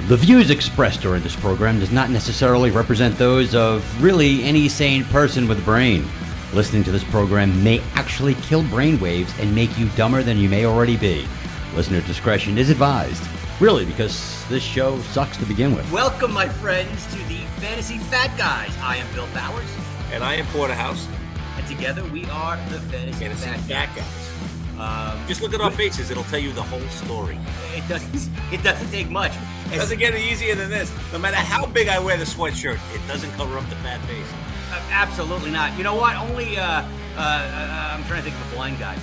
The views expressed during this program does not necessarily represent those of really any sane person with a brain. Listening to this program may actually kill brainwaves and make you dumber than you may already be. Listener discretion is advised. Really, because this show sucks to begin with. Welcome, my friends, to the Fantasy Fat Guys. I am Bill Bowers. And I am Porterhouse. And together we are the Fantasy Fat Guys. Just look at our faces. It'll tell you the whole story. It doesn't take much. It doesn't get any easier than this. No matter how big I wear the sweatshirt, it doesn't cover up the fat face. Absolutely not. You know what? Only, I'm trying to think of a blind guy.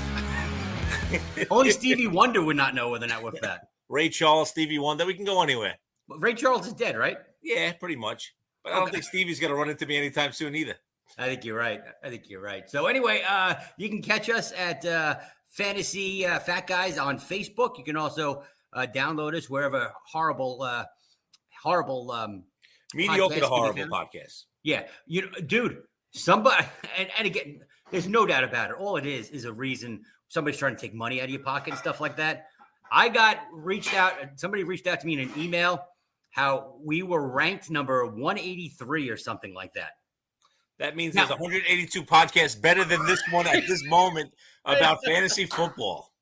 Only Stevie Wonder would not know whether or not we're fat. Ray Charles, Stevie Wonder, we can go anywhere. But Ray Charles is dead, right? Yeah, pretty much. But I don't think Stevie's going to run into me anytime soon either. I think you're right. So anyway, you can catch us at Fantasy Fat Guys on Facebook. You can also download us wherever mediocre to horrible podcasts. Yeah, dude, somebody, and again, there's no doubt about it. All it is a reason somebody's trying to take money out of your pocket and stuff like that. Somebody reached out to me in an email how we were ranked number 183 or something like that. That means there's 182 podcasts better than this one at this moment about fantasy football.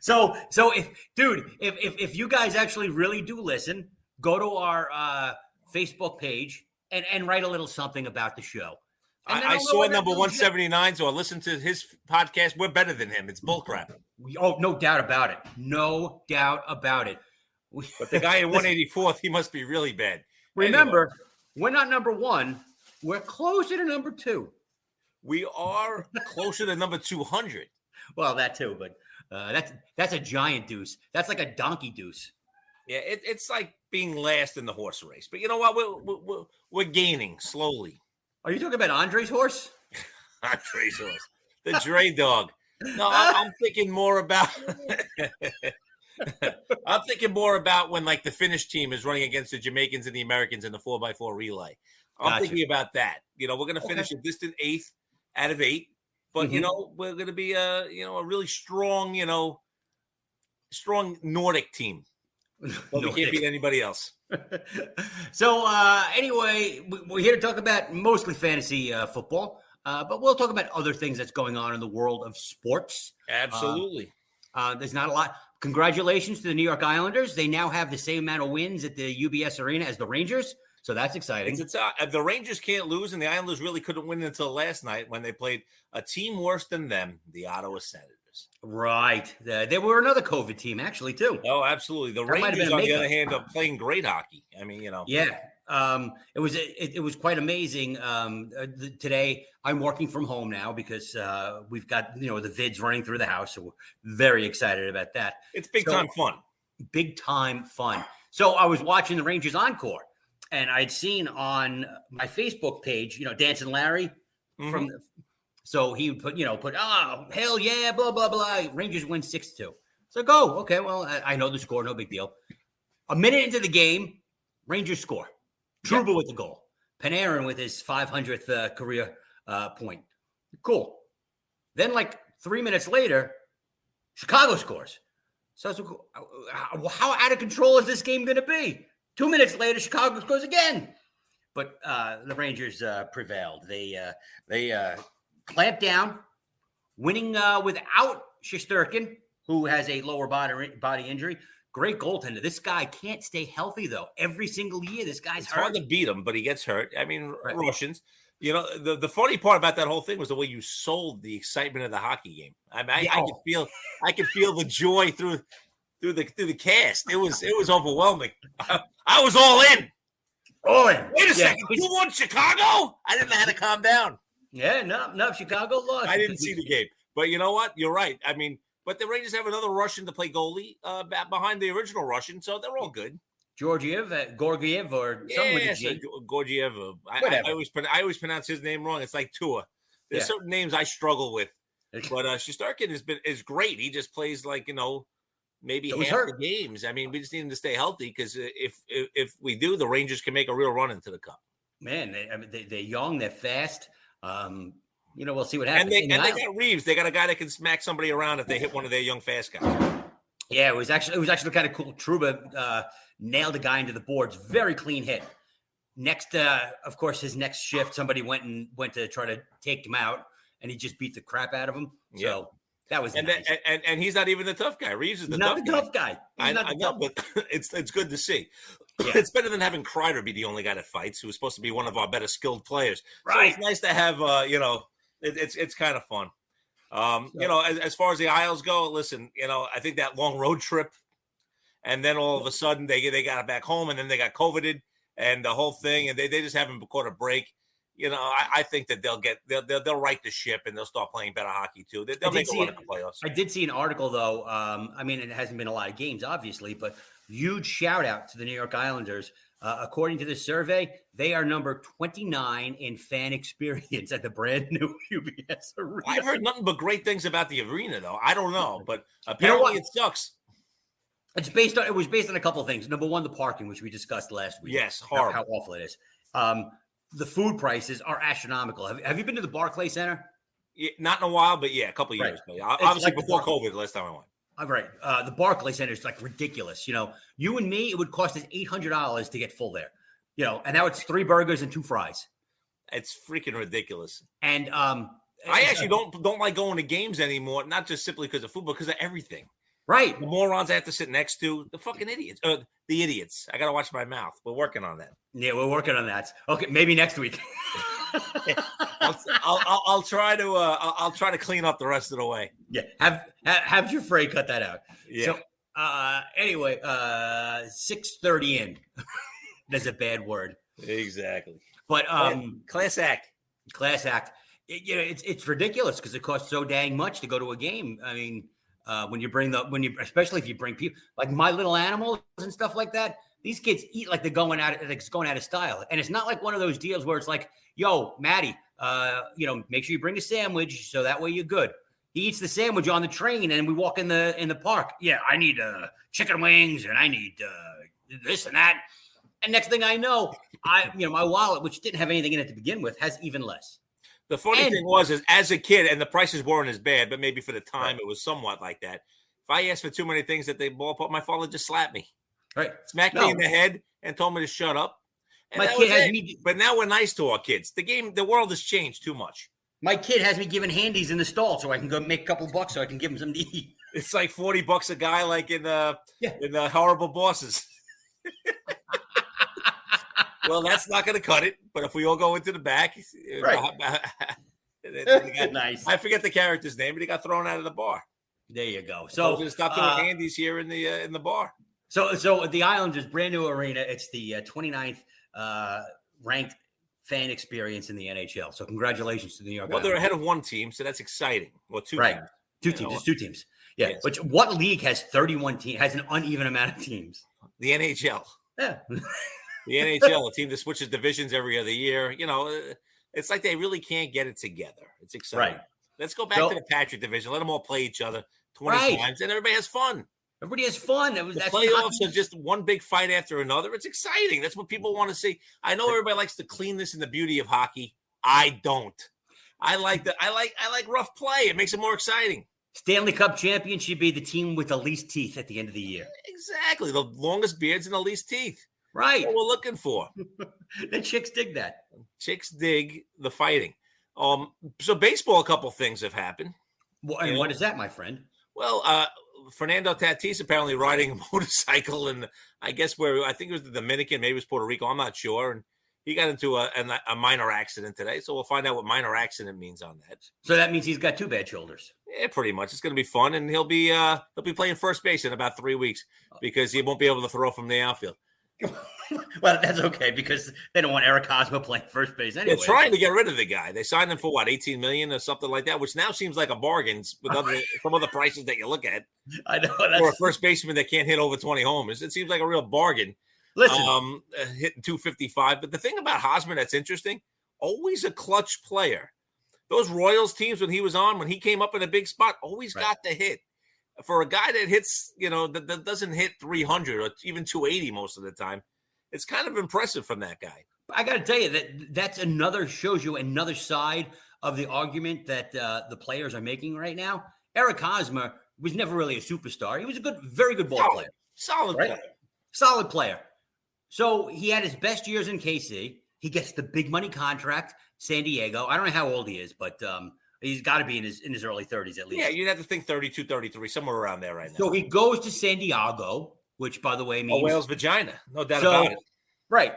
So if you guys actually really do listen, go to our Facebook page and write a little something about the show. I saw number 179, so I listened to his podcast. We're better than him. It's bullcrap. No doubt about it. No doubt about it. But the guy in 184th, he must be really bad. Remember, We're not number one. We're closer to number two. We are closer to number 200. Well, that too, but that's a giant deuce. That's like a donkey deuce. Yeah, it's like being last in the horse race. But you know what? We're gaining slowly. Are you talking about Andre's horse? Andre's horse. The Dre dog. No, I'm thinking more about when like the Finnish team is running against the Jamaicans and the Americans in the 4x4 relay. I'm thinking about that. We're going to finish a distant 8th out of 8, but we're going to be a really strong, strong Nordic team. But we can't beat anybody else. So anyway, we're here to talk about mostly fantasy football, but we'll talk about other things that's going on in the world of sports. Absolutely. There's not a lot. Congratulations to the New York Islanders. They now have the same amount of wins at the UBS Arena as the Rangers. So that's exciting. The Rangers can't lose, and the Islanders really couldn't win until last night when they played a team worse than them, the Ottawa Senators. Right. They were another COVID team, actually, too. Oh, absolutely. The Rangers, on the other hand, are playing great hockey. I mean, Yeah. It was quite amazing. Today, I'm working from home now because we've got, the vids running through the house. So we're very excited about that. It's big time fun. Big time fun. So I was watching the Rangers Encore. And I'd seen on my Facebook page, Dancing Larry so he would put, oh, hell yeah, blah, blah, blah. Rangers win 6-2. So okay, well, I know the score, no big deal. A minute into the game, Rangers score. Trouba with the goal. Panarin with his 500th career point. Cool. Then 3 minutes later, Chicago scores. So I was, how out of control is this game going to be? 2 minutes later, Chicago scores again. But the Rangers prevailed. They clamped down, winning without Shesterkin, who has a lower body injury. Great goaltender. This guy can't stay healthy, though. Every single year, this guy's hurt. It's hard to beat him, but he gets hurt. I mean, right. Russians. The funny part about that whole thing was the way you sold the excitement of the hockey game. I mean, I could feel the joy through the cast. It was overwhelming. I was all in. Wait a second. You won Chicago? I didn't know how to calm down. Yeah, no, Chicago lost. I didn't see the game. But you know what? You're right. I mean, but the Rangers have another Russian to play goalie behind the original Russian, so they're all good. Gorgiev, or something with a G. Gorgiev. I always pronounce his name wrong. It's like Tua. There's certain names I struggle with. But Shesterkin is great. He just plays maybe half the games. I mean, we just need him to stay healthy because if we do, the Rangers can make a real run into the cup. Man, they're young, they're fast. We'll see what happens. And they got Reeves. They got a guy that can smack somebody around if they hit one of their young fast guys. Yeah, it was actually kind of cool. Truba nailed a guy into the boards. Very clean hit. Next, of course, his next shift, somebody went to try to take him out, and he just beat the crap out of him. Yeah. So that was and nice. And he's not even the tough guy. Reeves is He's not the tough guy. I know, but it's good to see. Yeah. It's better than having Kreider be the only guy that fights, who was supposed to be one of our better skilled players. Right. So it's nice to have, it's kind of fun. As far as the Isles go, listen, I think that long road trip, and then all of a sudden they got it back home, and then they got COVIDed and the whole thing, and they just haven't caught a break. I think that they'll right the ship, and they'll start playing better hockey too. They'll make a run at the playoffs. I did see an article though. It hasn't been a lot of games, obviously, but huge shout out to the New York Islanders. According to this survey, they are number 29 in fan experience at the brand new UBS Arena. I've heard nothing but great things about the arena, though. I don't know, but apparently it sucks. It was based on a couple of things. Number one, the parking, which we discussed last week. Yes, horrible. How awful it is. The food prices are astronomical. Have you been to the Barclays Center? Yeah, not in a while, but yeah, a couple of years. Right. But obviously, before COVID, the last time I went. Right. The Barclays Center is like ridiculous. You and me, it would cost us $800 to get full there. And now it's 3 burgers and 2 fries. It's freaking ridiculous. And I actually don't like going to games anymore, not just simply because of football, because of everything. Right. The morons I have to sit next to, the fucking idiots. The idiots. I got to watch my mouth. We're working on that. Yeah, we're working on that. Okay, maybe next week. I'll try to I'll try to clean up the rest of the way. Yeah, have your Frey cut that out. Yeah. So anyway, 6:30 in. That's a bad word. Exactly. But class act. It's ridiculous because it costs so dang much to go to a game. I mean, especially if you bring people like My Little Animals and stuff like that. These kids eat like they're going out of style. And it's not like one of those deals where it's like, yo, Maddie, make sure you bring a sandwich so that way you're good. He eats the sandwich on the train and we walk in the park. Yeah, I need chicken wings and I need this and that. And next thing I know, my wallet, which didn't have anything in it to begin with, has even less. The funny thing is as a kid, and the prices weren't as bad, but maybe for the time it was somewhat like that. If I asked for too many things at the ballpark, my father just slapped me. Right. Smacked me in the head and told me to shut up. And my kid has me. But now we're nice to our kids. The world has changed too much. My kid has me giving handies in the stall so I can go make a couple bucks so I can give him some to eat. It's like $40 a guy, like in the Horrible Bosses. Well, that's not going to cut it. But if we all go into the back, right? Nice. I forget the character's name, but he got thrown out of the bar. There you go. So we're stop doing handies here in the bar. So the Islanders brand new arena. It's the 29th ranked fan experience in the NHL. So congratulations to the New York Islanders. They're ahead of one team, so that's exciing. Well, two right. teams. Two teams. It's 2 teams. Yeah. Yes. Which what league has 31 teams? Has an uneven amount of teams? The NHL. Yeah. The NHL, a team that switches divisions every other year. It's like they really can't get it together. It's exciting. Right. Let's go back to the Patrick division. Let them all play each other 20 times, and everybody has fun. Everybody has fun. The playoffs are just one big fight after another. It's exciting. That's what people want to see. I know everybody likes the cleanness and the beauty of hockey. I don't. I like rough play. It makes it more exciting. Stanley Cup champion should be the team with the least teeth at the end of the year. Exactly. The longest beards and the least teeth. Right. That's what we're looking for. The chicks dig that. Chicks dig the fighting. So baseball, a couple things have happened. Well, and what is that, my friend? Well, Fernando Tatis apparently riding a motorcycle, and I guess I think it was the Dominican, maybe it was Puerto Rico, I'm not sure. And he got into a minor accident today, so we'll find out what minor accident means on that. So that means he's got 2 bad shoulders. Yeah, pretty much. It's going to be fun, and he'll be playing first base in about 3 weeks because he won't be able to throw from the outfield. Well, that's okay because they don't want Eric Hosmer playing first base anyway. They're trying to get rid of the guy. They signed him for $18 million or something like that, which now seems like a bargain with some other prices that you look at. I know for a first baseman that can't hit over 20 homers. It seems like a real bargain. Listen, hitting 255. But the thing about Hosmer that's interesting, always a clutch player. Those Royals teams when he came up in a big spot, always got the hit. For a guy that hits, that doesn't hit 300 or even 280 most of the time, it's kind of impressive from that guy. I got to tell you that's shows you another side of the argument that the players are making right now Eric Hosmer was never really a superstar. He was a very good ball player. Solid right? player. Solid player. So he had his best years in KC. He gets the big money contract, San Diego. I don't know how old he is, but he's got to be in his early 30s at least. Yeah, you'd have to think 32, 33, somewhere around there right now. So he goes to San Diego, which, by the way, means a whale's vagina. No doubt about it. Right.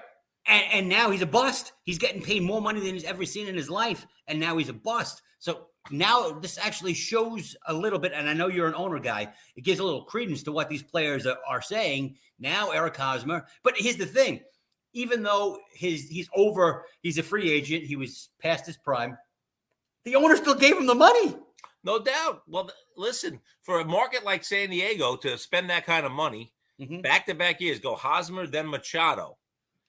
And now he's a bust. He's getting paid more money than he's ever seen in his life, and now he's a bust. So now this actually shows a little bit, and I know you're an owner guy, it gives a little credence to what these players are saying. Now Eric Hosmer. But here's the thing. Even though he's a free agent, he was past his prime, the owner still gave him the money. No doubt. Well, listen, for a market like San Diego to spend that kind of money, back-to-back years, go Hosmer, then Machado.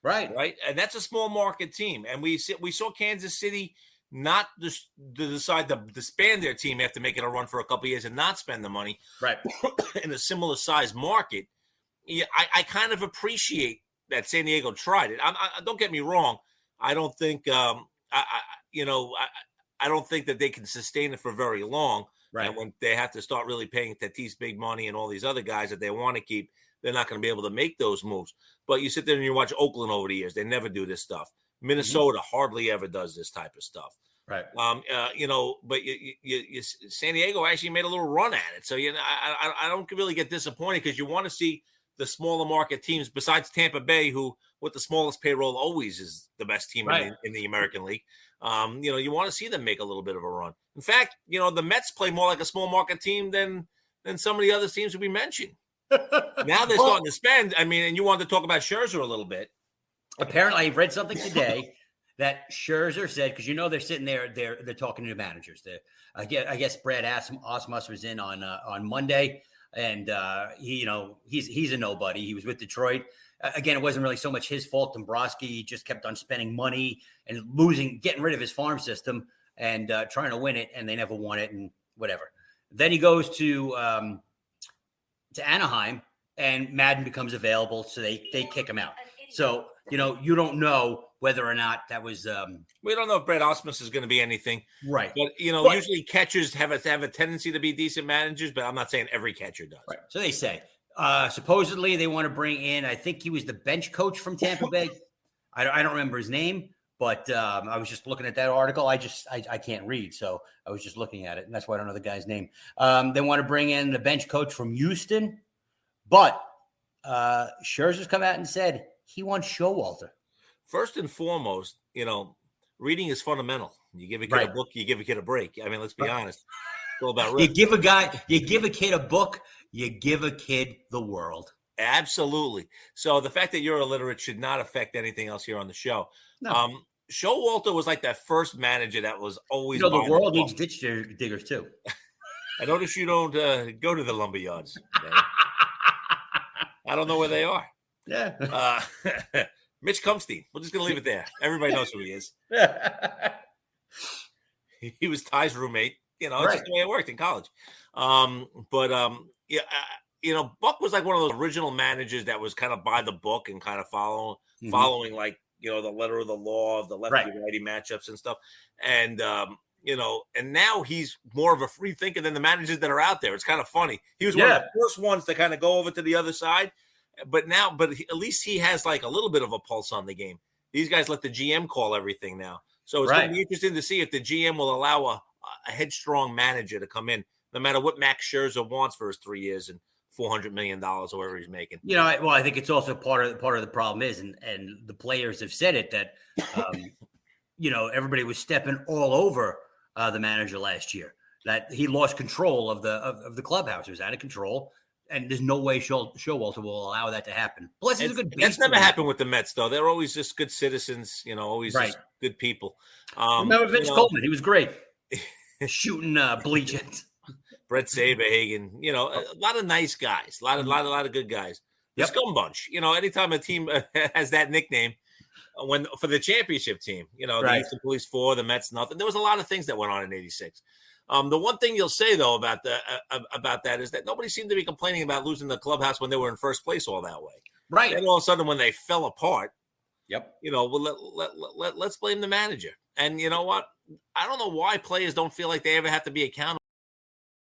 Right. And that's a small market team. And we saw Kansas City not just to decide to disband their team after making a run for a couple of years and not spend the money. Right. In a similar size market. Yeah, I kind of appreciate that San Diego tried it. I don't get me wrong. I don't think I don't think that they can sustain it for very long. Right. And when they have to start really paying Tatis big money and all these other guys that they want to keep, they're not going to be able to make those moves. But you sit there and you watch Oakland over the years. They never do this stuff. Minnesota hardly ever does this type of stuff. Right. But San Diego actually made a little run at it. So, I don't really get disappointed because you want to see the smaller market teams besides Tampa Bay, who with the smallest payroll always is the best team in the American League. You want to see them make a little bit of a run. In fact, the Mets play more like a small market team than some of the other teams we mentioned. Now they're starting to spend. I mean, and you wanted to talk about Scherzer a little bit. Apparently, I read something today that Scherzer said, because they're sitting there, they're talking to the managers. I guess Brad Osmus was in on Monday, and he's a nobody. He was with Detroit. Again, it wasn't really so much his fault. Dombrowski just kept on spending money and getting rid of his farm system and trying to win it, and they never won it, and whatever. Then he goes to Anaheim, and Madden becomes available, so they kick him out. So, you don't know whether or not that was we don't know if Brett Osmus is going to be anything. Right. But, usually catchers have a tendency to be decent managers, but I'm not saying every catcher does. Right. So they say. Supposedly they want to bring in, I think he was the bench coach from Tampa Bay. I don't remember his name, but I was just looking at that article. I can't read, so I was just looking at it, and that's why I don't know the guy's name. They want to bring in the bench coach from Houston, but Scherzer's come out and said he wants Showalter. First and foremost, reading is fundamental. You give a kid a book, you give a kid a break. I mean, let's be honest. It's all about you give a kid a book, you give a kid the world. Absolutely. So the fact that you're illiterate should not affect anything else here on the show. No. Showalter was like that first manager that was always. The world needs ditch diggers too. I notice you don't go to the lumber yards. I don't know where they are. Yeah. Mitch Kumstein. We're just going to leave it there. Everybody knows who he is. He was Ty's roommate. It's just the way it worked in college. Buck was like one of those original managers that was kind of by the book and kind of following like, the letter of the law of the lefty-righty matchups and stuff. And, and now he's more of a free thinker than the managers that are out there. It's kind of funny. He was one of the first ones to kind of go over to the other side. But at least he has like a little bit of a pulse on the game. These guys let the GM call everything now. So it's going to be interesting to see if the GM will allow a headstrong manager to come in, no matter what Max Scherzer wants for his 3 years and $400 million or whatever he's making. I think it's also part of the problem is, and the players have said it, that, everybody was stepping all over the manager last year, that he lost control of the clubhouse. It was out of control. And there's no way Showalter will allow that to happen. Plus, he's a good. That's never happened with the Mets, though. They're always just good citizens, always just good people. Remember Vince Coleman? He was great, shooting bleachers. Brett Saberhagen, a lot of nice guys, a lot of good guys. The scum bunch. Anytime a team has that nickname, for the championship team, the Houston Police 4, the Mets nothing. There was a lot of things that went on in '86. The one thing you'll say, though, about that is that nobody seemed to be complaining about losing the clubhouse when they were in first place all that way. Right. And all of a sudden, when they fell apart, let's blame the manager. And you know what? I don't know why players don't feel like they ever have to be accountable.